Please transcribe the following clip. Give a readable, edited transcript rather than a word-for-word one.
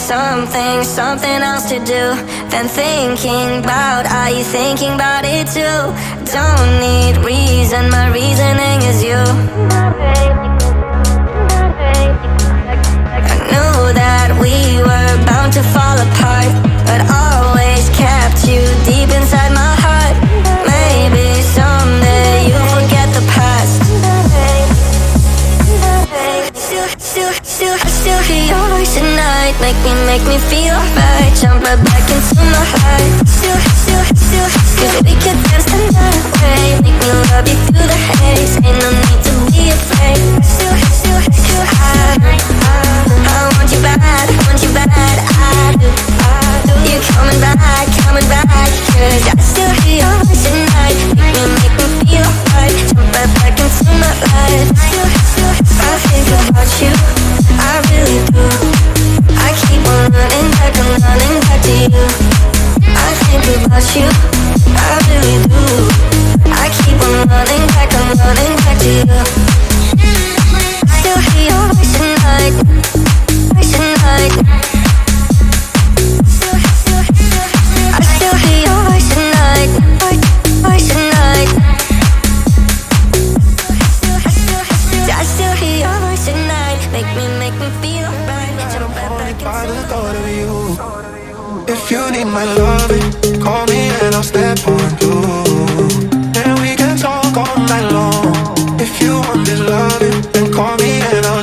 something else to do than thinking about. Are you thinking about it too? Don't need reason, my reasoning is you. I knew that we were bound to fall apart, but always kept you deep inside my heart. Maybe someday you'll forget the past. Still hear your voice at night. Make me feel right. Jump right back into my heart. Cause we could dance the night away. Make me love you through the haze. Ain't no need to be afraid. I want you bad, I do. You're coming back, cause I still hear your voice at night. Make me feel right. Jump right back into my life. I think about you, I really do. I keep on running back, I'm running back to you. I think about you, I really do. I keep on running back, I'm running back to you. Still hear your voice at night, voice at night. I still hear your voice at night, voice at night. I still hear your voice at night. Make me feel right. Jump right back by the into thought of you. If you need my loving, call me and I'll step on through. And we can talk all night long. If you want this loving, then call me and I'll